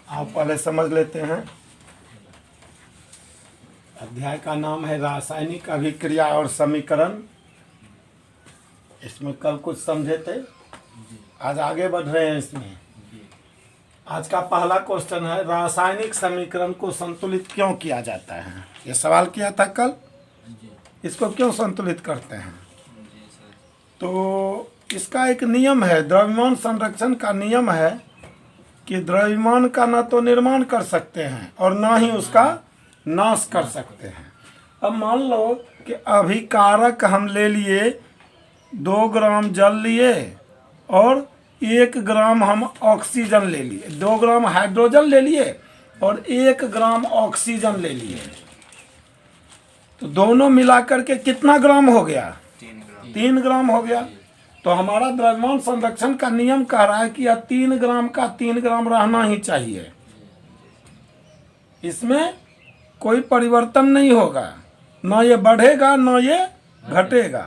आप पहले समझ लेते हैं। अध्याय का नाम है रासायनिक अभिक्रिया और समीकरण। इसमें कल कुछ समझे थे, आज आगे बढ़ रहे हैं इसमें। आज का पहला क्वेश्चन है, रासायनिक समीकरण को संतुलित क्यों किया जाता है? ये सवाल किया था कल, इसको क्यों संतुलित करते हैं? तो इसका एक नियम है, द्रव्यमान संरक्षण का नियम है कि द्रव्यमान का न तो निर्माण कर सकते हैं और ना ही उसका नाश कर सकते हैं। अब मान लो कि अभिकारक हम ले लिए, 2 ग्राम जल लिए और 1 ग्राम हम ऑक्सीजन ले लिए, 2 ग्राम हाइड्रोजन ले लिए और 1 ग्राम ऑक्सीजन ले लिए। तो दोनों मिलाकर के कितना ग्राम हो गया? 3 ग्राम हो गया। तो हमारा द्रव्यमान संरक्षण का नियम कह रहा है कि यह 3 ग्राम का 3 ग्राम रहना ही चाहिए, इसमें कोई परिवर्तन नहीं होगा, ना ये बढ़ेगा ना ये घटेगा।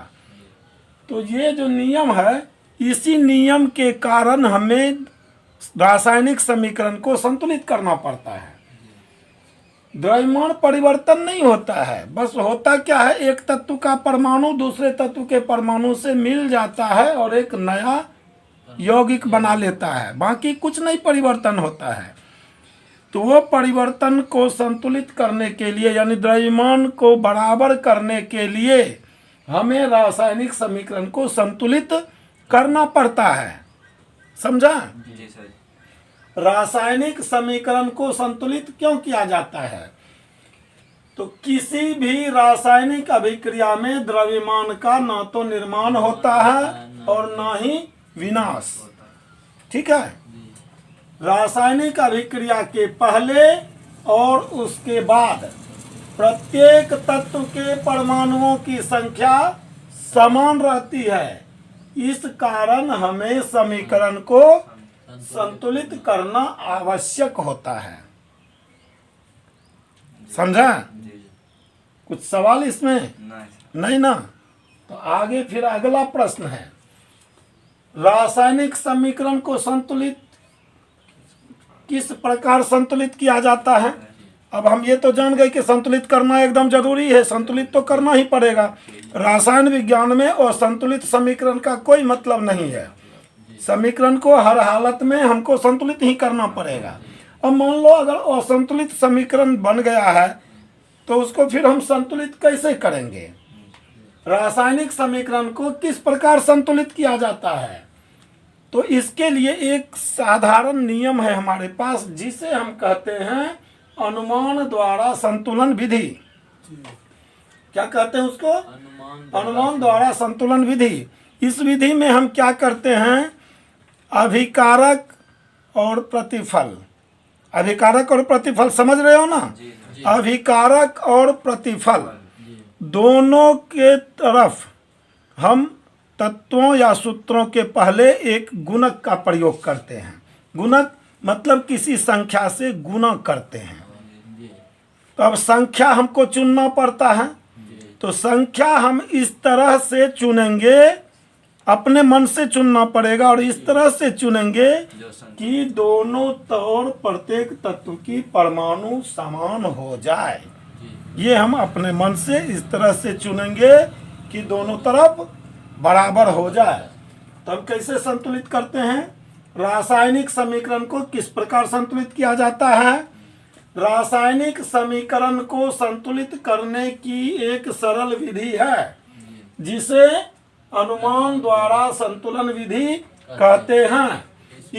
तो ये जो नियम है, इसी नियम के कारण हमें रासायनिक समीकरण को संतुलित करना पड़ता है। द्रव्यमान परिवर्तन नहीं होता है, बस होता क्या है, एक तत्व का परमाणु दूसरे तत्व के परमाणु से मिल जाता है और एक नया यौगिक बना लेता है, बाकी कुछ नहीं परिवर्तन होता है। तो वो परिवर्तन को संतुलित करने के लिए, यानी द्रव्यमान को बराबर करने के लिए हमें रासायनिक समीकरण को संतुलित करना पड़ता है। समझा? जी सर। रासायनिक समीकरण को संतुलित क्यों किया जाता है? तो किसी भी रासायनिक अभिक्रिया में द्रव्यमान का ना तो निर्माण होता है और ना ही विनाश। ठीक है? रासायनिक अभिक्रिया के पहले और उसके बाद प्रत्येक तत्व के परमाणुओं की संख्या समान रहती है। इस कारण हमें समीकरण को संतुलित करना आवश्यक होता है। समझा? कुछ सवाल इसमें नहीं ना? तो आगे फिर अगला प्रश्न है, रासायनिक समीकरण को संतुलित किस प्रकार संतुलित किया जाता है? अब हम ये तो जान गए कि संतुलित करना एकदम जरूरी है, संतुलित तो करना ही पड़ेगा। रसायन विज्ञान में असंतुलित समीकरण का कोई मतलब नहीं है। समीकरण को हर हालत में हमको संतुलित ही करना पड़ेगा। अब मान लो अगर असंतुलित समीकरण बन गया है तो उसको फिर हम संतुलित कैसे करेंगे? रासायनिक समीकरण को किस प्रकार संतुलित किया जाता है? तो इसके लिए एक साधारण नियम है हमारे पास, जिसे हम कहते हैं अनुमान द्वारा संतुलन विधि। क्या कहते हैं उसको? अनुमान द्वारा संतुलन विधि। इस विधि में हम क्या करते हैं, अभिकारक और प्रतिफल, अभिकारक और प्रतिफल समझ रहे हो ना? अभिकारक और प्रतिफल दोनों के तरफ हम तत्वों या सूत्रों के पहले एक गुणक का प्रयोग करते हैं। गुणक मतलब किसी संख्या से गुणा करते हैं। तो अब संख्या हमको चुनना पड़ता है, तो संख्या हम इस तरह से चुनेंगे, अपने मन से चुनना पड़ेगा और इस तरह से चुनेंगे कि दोनों तौर प्रत्येक तत्व की परमाणु समान हो जाए। ये हम अपने मन से इस तरह से चुनेंगे कि दोनों तरफ बराबर हो जाए। तब कैसे संतुलित करते हैं? रासायनिक समीकरण को किस प्रकार संतुलित किया जाता है? रासायनिक समीकरण को संतुलित करने की एक सरल विधि है, जिसे अनुमान द्वारा संतुलन विधि कहते हैं।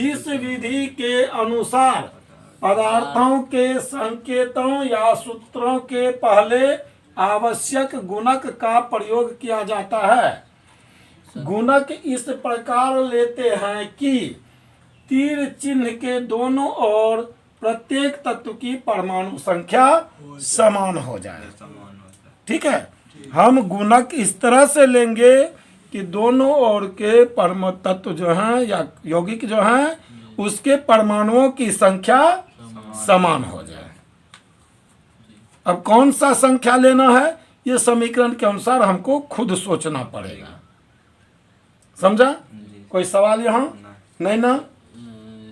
इस विधि के अनुसार पदार्थों के संकेतों या सूत्रों के पहले आवश्यक गुणक का प्रयोग किया जाता है। गुणक इस प्रकार लेते हैं कि तीर चिन्ह के दोनों ओर प्रत्येक तत्व की परमाणु संख्या समान हो जाए। ठीक है? हम गुणक इस तरह से लेंगे कि दोनों ओर के परमाणु तत्व जो हैं या यौगिक जो हैं, उसके परमाणुओं की संख्या समान हो जाए। अब कौन सा संख्या लेना है, ये समीकरण के अनुसार हमको खुद सोचना पड़ेगा। समझा? कोई सवाल यहाँ नहीं ना?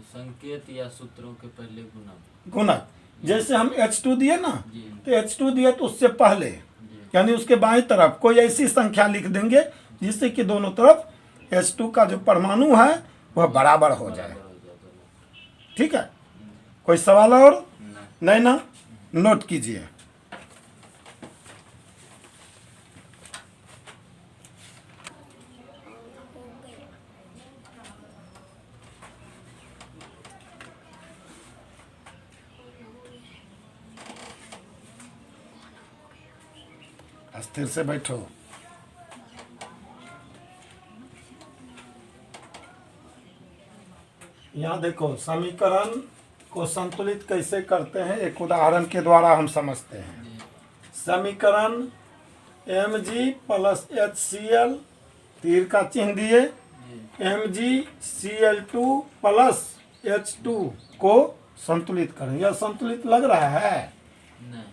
संकेत या सूत्रों के पहले गुणक। गुणक जैसे हम H2 दिए ना, जी तो H2 दिए तो उससे पहले यानी उसके बाईं तरफ कोई ऐसी संख्या लिख देंगे जिससे कि दोनों तरफ H2 का जो परमाणु है वह बराबर हो जाए। ठीक है, कोई सवाल और नहीं ना? नोट कीजिए। स्थिर से बैठो। यहाँ देखो, समीकरण को संतुलित कैसे करते हैं एक उदाहरण के द्वारा हम समझते हैं। समीकरण Mg प्लस HCl तीर का चिन्ह दिए, MgCl2 प्लस H2 को संतुलित करें। यह संतुलित लग रहा है? नहीं।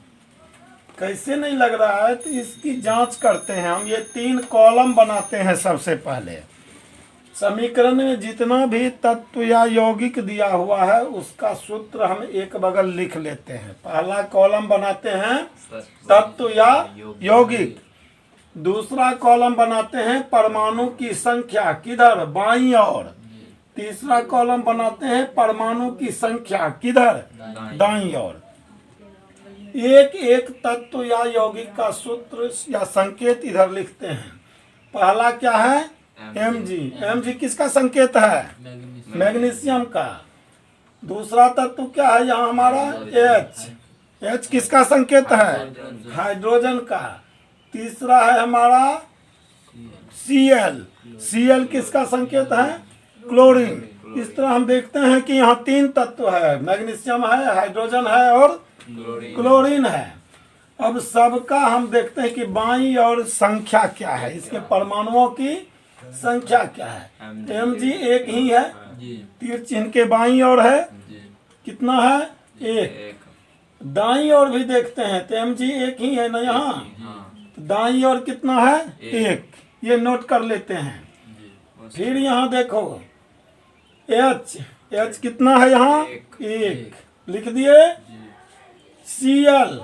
कैसे नहीं लग रहा है? तो इसकी जांच करते हैं हम। ये 3 कॉलम बनाते हैं। सबसे पहले समीकरण में जितना भी तत्व या यौगिक दिया हुआ है उसका सूत्र हम एक बगल लिख लेते हैं। पहला कॉलम बनाते हैं तत्व या यौगिक, दूसरा कॉलम बनाते हैं परमाणु की संख्या, किधर? बाईं ओर। तीसरा कॉलम बनाते हैं परमाणु की संख्या, किधर? दाईं ओर। एक एक तत्व या यौगिक का सूत्र या संकेत इधर लिखते हैं। पहला क्या है? Mg किसका संकेत है? मैग्नीशियम का। दूसरा तत्व क्या है यहाँ हमारा? H किसका संकेत है? हाइड्रोजन का। तीसरा है हमारा Cl किसका संकेत है? क्लोरीन। इस तरह हम देखते हैं कि यहाँ 3 तत्व है, मैग्नीशियम है, हाइड्रोजन है और क्लोरीन है। अब सबका हम देखते हैं कि बाईं और संख्या क्या है, इसके परमाणुओं की संख्या क्या है? Mg एक ही है, तीर चिन्ह के बाईं ओर है। कितना है? 1। दाईं ओर भी देखते हैं तो Mg एक ही है ना यहाँ, तो दाईं ओर कितना है? 1। ये नोट कर लेते हैं। फिर यहाँ देखो H कितना है यहाँ? 1 लिख दिए। Cl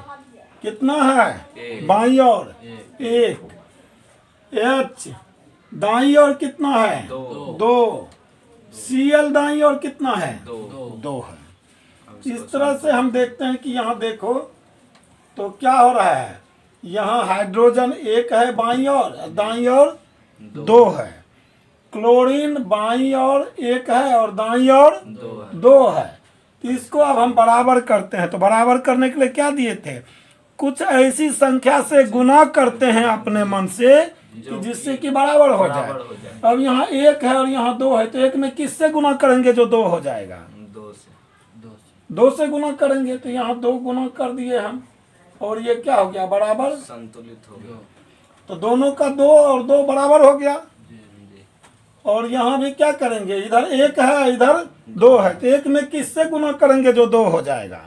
कितना है? बाईं ओर 1। H दाईं ओर कितना है? 2। Cl दाईं ओर कितना है? 2 है। इस तरह से हम देखते हैं कि यहाँ देखो तो क्या हो रहा है, यहाँ हाइड्रोजन 1 है बाईं ओर, दाईं ओर 2 है। क्लोरीन बाईं ओर 1 है और दाईं ओर 2 है। तो इसको अब हम बराबर करते हैं। तो बराबर करने के लिए क्या दिए थे? कुछ ऐसी संख्या से गुना करते हैं अपने मन से कि जिससे कि बराबर हो जाए। अब यहाँ 1 है और यहाँ 2 है, तो 1 में किससे गुना करेंगे जो 2 हो जाएगा? 2 से गुना करेंगे। तो यहाँ 2 गुना कर दिए हम और ये क्या हो गया? बराबर, संतुलित हो गया। तो दोनों का 2 और 2 बराबर हो गया। और यहाँ भी क्या करेंगे? इधर 1 है, इधर 2 है, तो 1 में किससे गुना करेंगे जो 2 हो जाएगा?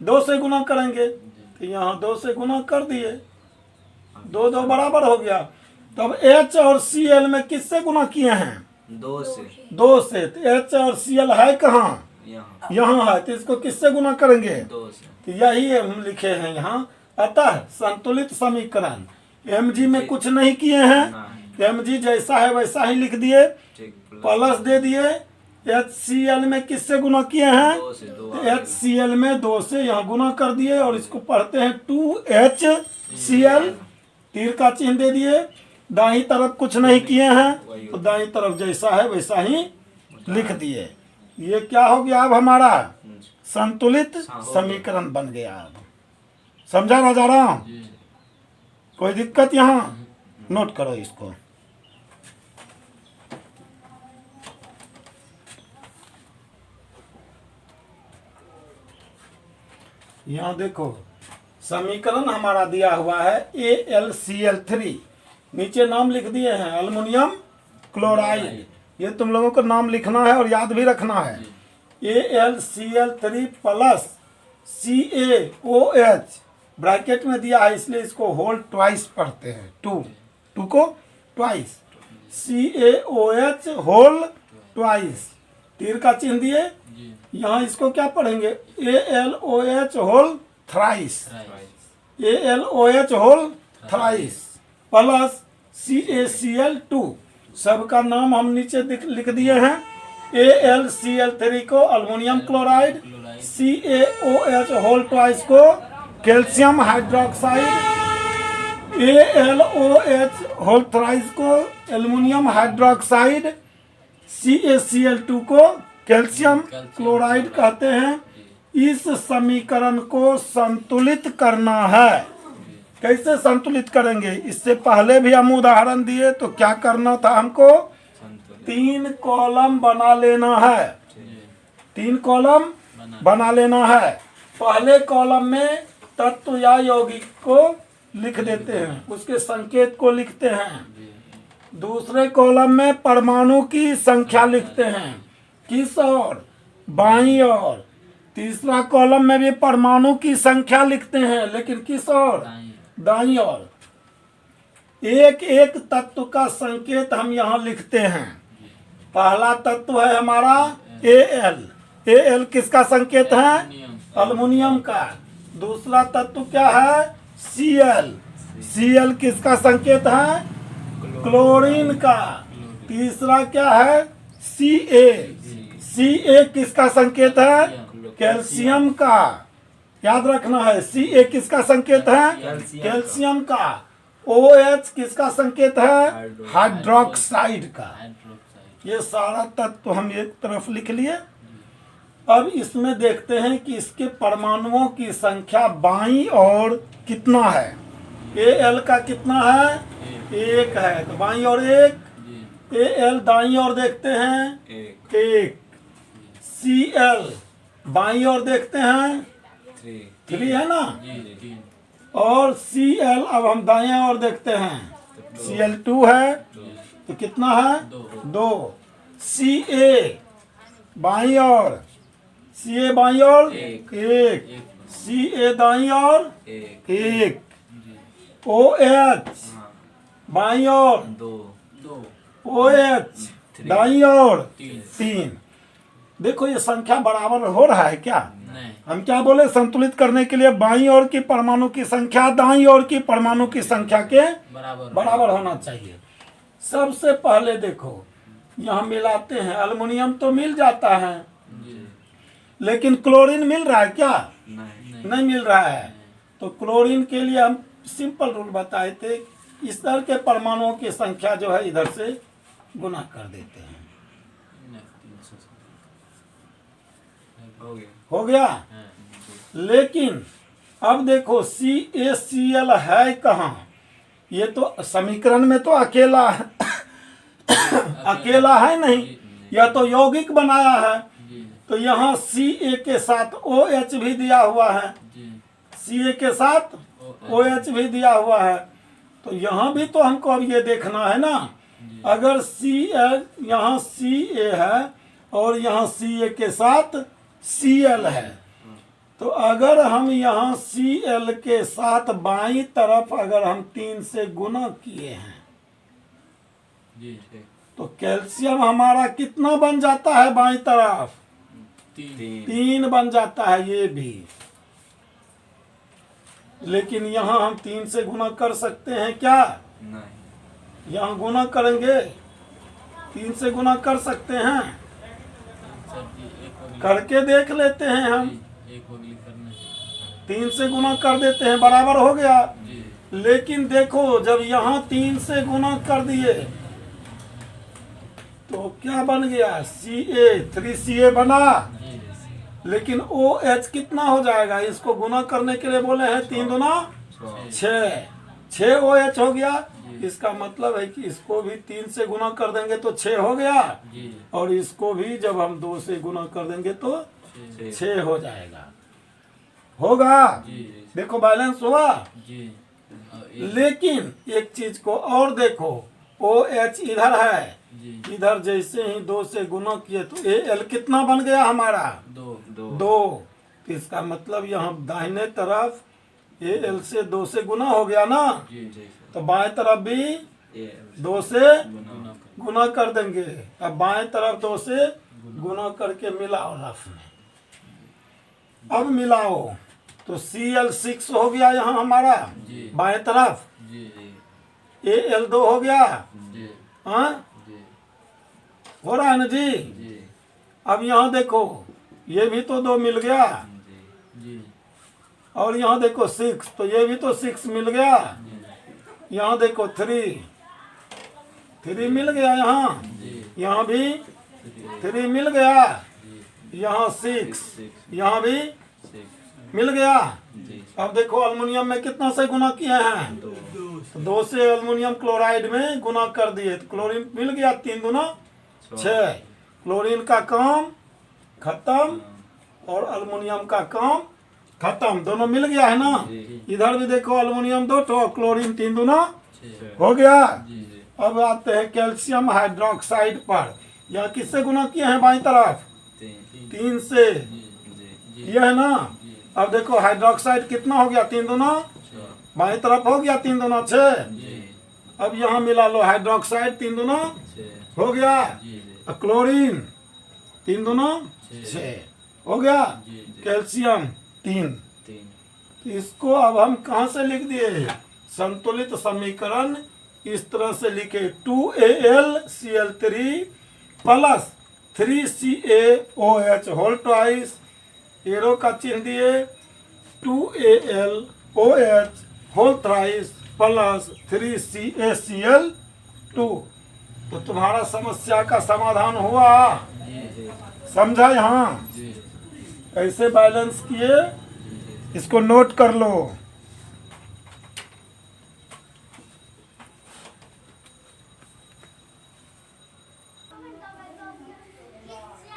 2 से गुना करेंगे। तो यहाँ 2 से गुना कर दिए, 2 बराबर हो गया। तब H और Cl में किससे गुना किए हैं? 2 से। तो H और Cl है कहाँ? यहाँ है, तो इसको किससे गुना करेंगे? 2 से। तो यही हम लिखे हैं यहाँ। अतः संतुलित समीकरण Mg में कुछ नहीं किए हैं, Mg जैसा है वैसा ही लिख दिए, प्लस दे दिए। HCl में किससे गुना किए हैं? 2 से। तो HCl में 2 से यहाँ गुना कर दिए और इसको पढ़ते हैं 2HCl, तीर का चिन्ह दे दिए। दाईं तरफ कुछ नहीं किए हैं, तो दाईं तरफ जैसा है वैसा ही लिख दिए। ये क्या हो गया? अब हमारा संतुलित समीकरण बन गया। अब समझा राजा राम? कोई दिक्कत यहाँ? नोट करो इसको। यहाँ देखो समीकरण हमारा दिया हुआ है AlCl3, नीचे नाम लिख दिए हैं एल्युमिनियम क्लोराइड। ये तुम लोगों को नाम लिखना है और याद भी रखना है। AlCl3 प्लस CaOH ब्रैकेट में दिया है इसलिए इसको होल ट्वाइस पढ़ते हैं। 2 को ट्वाइस, CaOH होल ट्वाइस। तीर का चिन्ह दिए, जी यहाँ इसको क्या पढ़ेंगे, ALOH whole thrice, ALOH whole thrice plus CaCl2, सबका नाम हम नीचे लिख दिए हैं। AlCl3 को aluminium chloride, CaOH whole twice को calcium hydroxide, AlOH whole thrice को एल्युमिनियम हाइड्रोक्साइड, CaCl2 को कैल्शियम क्लोराइड कहते हैं। इस समीकरण को संतुलित करना है। कैसे संतुलित करेंगे, इससे पहले भी हम उदाहरण दिए तो क्या करना था हमको, 3 कॉलम बना लेना है, 3 कॉलम बना लेना है। पहले कॉलम में तत्व या यौगिक को लिख देते हैं, उसके संकेत को लिखते हैं। दूसरे कॉलम में परमाणु की संख्या लिखते हैं, किस ओर, बाईं ओर। तीसरा कॉलम में भी परमाणु की संख्या लिखते हैं, लेकिन किस ओर, दाईं ओर। एक एक तत्व का संकेत हम यहाँ लिखते हैं। पहला तत्व है हमारा Al किसका संकेत है, अल्युमिनियम का। दूसरा तत्व क्या है, Cl किसका संकेत है, क्लोरीन का। तीसरा क्या है, Ca किसका संकेत है, कैल्शियम का। याद रखना है, Ca किसका संकेत है, कैल्शियम का। OH किसका संकेत है, हाइड्रोक्साइड का। ये सारा तत्व हम एक तरफ लिख लिए। अब इसमें देखते हैं कि इसके परमाणुओं की संख्या बाईं ओर कितना है। Al का कितना है, 1 है, तो बाईं ओर 1। Al दाईं ओर देखते हैं, 1। Cl बाईं ओर देखते हैं, 3 है ना। और Cl अब हम दाएं ओर देखते हैं, Cl2 है, तो कितना है, 2। Ca बाईं ओर, Ca बाईं ओर 1, Ca दाईं ओर 1। OH बाईं ओर 2 OH दाईं ओर 3। देखो ये संख्या बराबर हो रहा है क्या, नहीं, हम क्या बोले, संतुलित करने के लिए बाईं ओर की परमाणु की संख्या दाईं ओर की परमाणु की संख्या के बराबर होना चाहिए। सबसे पहले देखो यहाँ मिलाते हैं, अल्युमिनियम तो मिल जाता है, लेकिन क्लोरीन मिल रहा है क्या, नहीं मिल रहा है। तो क्लोरीन के लिए हम सिंपल रूल बताए थे, इस तरह के परमाणुओं की संख्या जो है इधर से गुना कर देते हैं। हो गया। लेकिन अब देखो CaCl है कहाँ, ये तो समीकरण में तो अकेला है अकेला है नहीं, यह तो यौगिक बनाया है। तो यहाँ Ca के साथ OH भी दिया हुआ है, Ca के साथ OH भी दिया हुआ है। तो यहाँ भी तो हमको अब ये देखना है ना, अगर Cl यहाँ Ca है और यहाँ Ca के साथ Cl है, तो अगर हम यहाँ Cl के साथ बाईं तरफ अगर हम 3 से गुना किए हैं, तो कैल्शियम हमारा कितना बन जाता है, बाईं तरफ 3 बन जाता है ये भी। लेकिन यहाँ हम 3 से गुना कर सकते हैं क्या, नहीं, यहाँ गुना करेंगे, 3 से गुना कर सकते हैं, करके देख लेते हैं हम। 3 से गुना कर देते हैं, बराबर हो गया। लेकिन देखो जब यहाँ 3 से गुना कर दिए तो क्या बन गया, Ca बना। लेकिन OH कितना हो जाएगा, इसको गुना करने के लिए बोले हैं 3 दूना 6 OH हो गया। इसका मतलब है कि इसको भी 3 से गुना कर देंगे तो 6 हो गया, और इसको भी जब हम 2 से गुना कर देंगे तो 6 हो जाएगा, होगा। देखो बैलेंस हुआ। लेकिन एक चीज को और देखो, OH इधर है, इधर जैसे ही 2 से गुना किए तो Al कितना बन गया हमारा, 2। इसका मतलब यहाँ दाहिने तरफ Al से 2 से गुना हो गया ना, तो बाएं तरफ भी 2 से गुना कर देंगे। अब बाएं तरफ 2 से गुना करके मिलाओ रफ में। अब मिलाओ तो Cl6 हो गया यहाँ हमारा जी। बाएं तरफ, जी जी Al2 हो गया। जी हाँ, जी हो रहा है ना जी। जी अब यहाँ देखो ये भी तो 2 मिल गया, जी जी और यहाँ देखो 6, तो ये भी तो 6 मिल गया। यहाँ देखो 3 मिल गया, यहाँ भी 3 मिल गया, यहाँ 6, यहाँ भी मिल गया। अब देखो एल्युमिनियम में कितना से गुना किए हैं, तो 2 से एल्युमिनियम क्लोराइड में गुना कर दिए, तो क्लोरीन मिल गया 3 दूना 6। क्लोरीन का काम खत्म और एल्युमिनियम का काम खत्म, दोनों मिल गया है ना। इधर भी देखो एल्युमिनियम 2 ठो, क्लोरीन 3 दूना हो गया। अब आते हैं कैल्शियम हाइड्रोक्साइड पर, यहाँ किससे गुना किए हैं बाईं तरफ, 3 से, यह है ना। अब देखो हाइड्रोक्साइड कितना हो गया, 3 दूना बाईं तरफ हो गया, 3 दूना 6। अब यहाँ मिला लो हाइड्रोक्साइड 3 दूना हो गया, क्लोरीन 3 दूना 6 हो गया, कैल्शियम 3। इसको अब हम कहाँ से लिख दिए, संतुलित समीकरण इस तरह से लिखे 2AlCl3 plus 3CaOH whole twice, arrow का चिन्ह दिए 2AlOH whole thrice plus 3CaCl2। तो तुम्हारा समस्या का समाधान हुआ, समझा। यहाँ कैसे बैलेंस किए इसको नोट कर लो।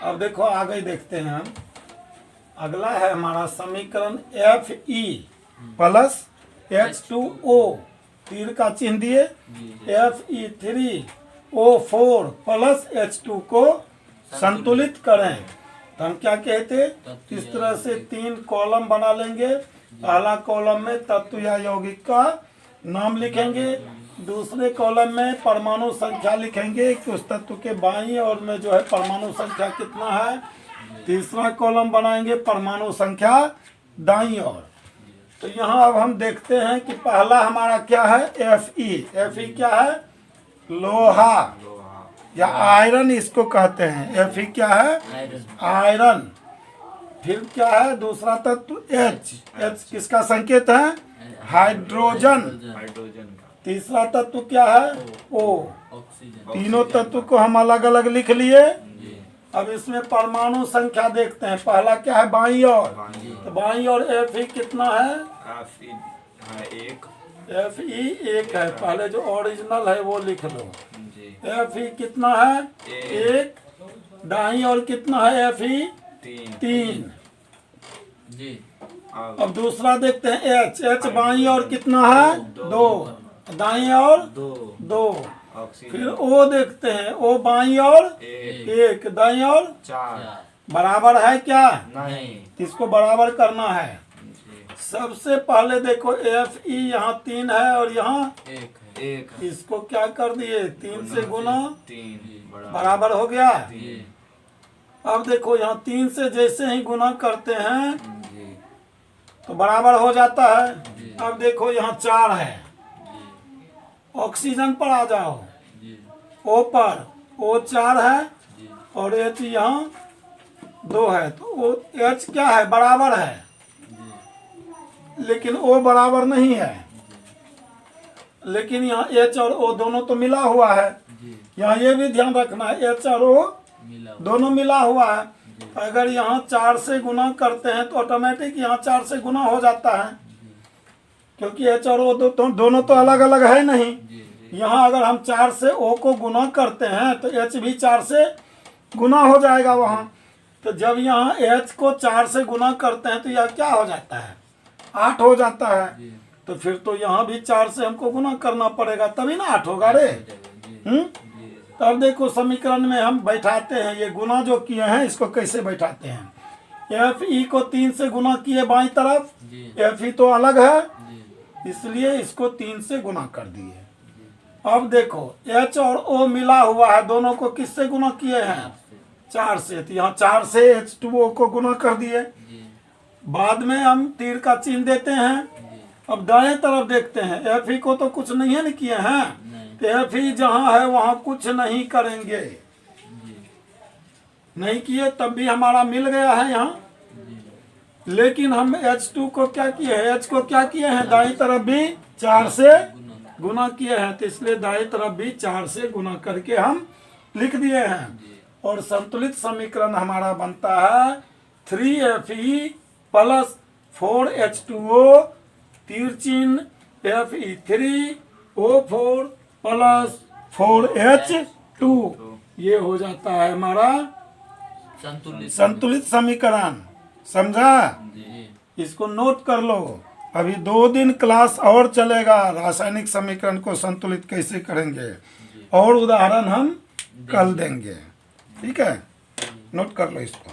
अब देखो आगे देखते हैं हम, अगला है हमारा समीकरण Fe प्लस H2O, तीर का चिन्ह दिए Fe3O4 प्लस H2 को संतुलित करें। तो हम क्या कहते, इस तरह से 3 कॉलम बना लेंगे। पहला कॉलम में तत्व या यौगिक का नाम लिखेंगे, दूसरे कॉलम में परमाणु संख्या लिखेंगे कि उस तत्व के बाईं ओर में जो है परमाणु संख्या कितना है। तीसरा कॉलम बनाएंगे परमाणु संख्या दाईं ओर। तो यहाँ अब हम देखते हैं कि पहला हमारा क्या है, Fe क्या है, लोहा या आयरन इसको कहते हैं। Fe क्या है, आयरन। फिर क्या है दूसरा तत्व H किसका संकेत है, हाइड्रोजन। तीसरा तत्व क्या है, O। तीनों तत्व को हम अलग अलग लिख लिए। अब इसमें परमाणु संख्या देखते हैं, पहला क्या है बाईं ओर, तो बाईं ओर Fe कितना है, Fe 1 है, पहले जो ओरिजिनल है वो लिख लो। Fe कितना है, 1। दाईं ओर कितना है, Fe 3। अब दूसरा देखते हैं H बाईं ओर कितना है, 2। दाईं ओर 2। फिर O देखते हैं, O बाईं ओर 1, दाईं ओर 4। बराबर है क्या, नहीं, इसको बराबर करना है। सबसे पहले देखो Fe यहाँ 3 है और यहाँ 1 इसको क्या कर दिए, 3 से गुना, बराबर हो गया। अब देखो यहाँ 3 से जैसे ही गुना करते हैं तो बराबर हो जाता है। अब देखो यहाँ 4 है, ऑक्सीजन पर आ जाओ, O पर, O 4 है और H यहाँ 2 है, तो H क्या है, बराबर है, लेकिन O बराबर नहीं है। लेकिन यहाँ H और O दोनों तो मिला हुआ है, यहाँ ये भी ध्यान रखना है H और O दोनों मिला हुआ है। अगर यहाँ 4 से गुना करते हैं तो ऑटोमेटिक यहाँ 4 से गुना हो जाता है, क्योंकि H और O दोनों तो अलग अलग है नहीं। यहाँ अगर हम 4 से O को गुना करते हैं तो H भी 4 से गुना हो जाएगा वहाँ। तो जब यहाँ H को 4 से गुना करते हैं तो यह क्या हो जाता है, 8 हो जाता है। तो फिर तो यहाँ भी 4 से हमको गुना करना पड़ेगा, तभी ना 8 होगा रे। तो अब देखो समीकरण में हम बैठाते हैं, ये गुना जो किए हैं इसको कैसे बैठाते हैं। Fe को 3 से गुना किए बाईं तरफ, Fe तो अलग है इसलिए इसको 3 से गुना कर दिए। अब देखो H और O मिला हुआ है, दोनों को किससे गुना किए हैं, 4 से, तो यहाँ 4 से H2O को गुना कर दिए। जी बाद में हम तीर का चिन्ह देते हैं। जी अब दाएं तरफ देखते हैं, Fe को तो कुछ नहीं है न किए हैं, नहीं तो Fe जहाँ है वहाँ कुछ नहीं करेंगे, जी नहीं किए तब भी हमारा मिल गया है यहाँ। जी लेकिन हम H2 को क्या किए हैं, H को क्या किए हैं, दाएं तरफ भी 4 से गुना गुना किए हैं, तो इसलिए दाएं तरफ भी 4 से गुना करके हम लिख दिए हैं। जी और संतुलित समीकरण हमारा बनता है 3Fe प्लस 4H2O तीर चिन्ह Fe3O4 प्लस 4H2, ये हो जाता है हमारा संतुलित संतुलित समीकरण। समझा? जी इसको नोट कर लो। अभी 2 दिन क्लास और चलेगा, रासायनिक समीकरण को संतुलित कैसे करेंगे, और उदाहरण हम कल देंगे। ठीक है, नोट कर लो इसको।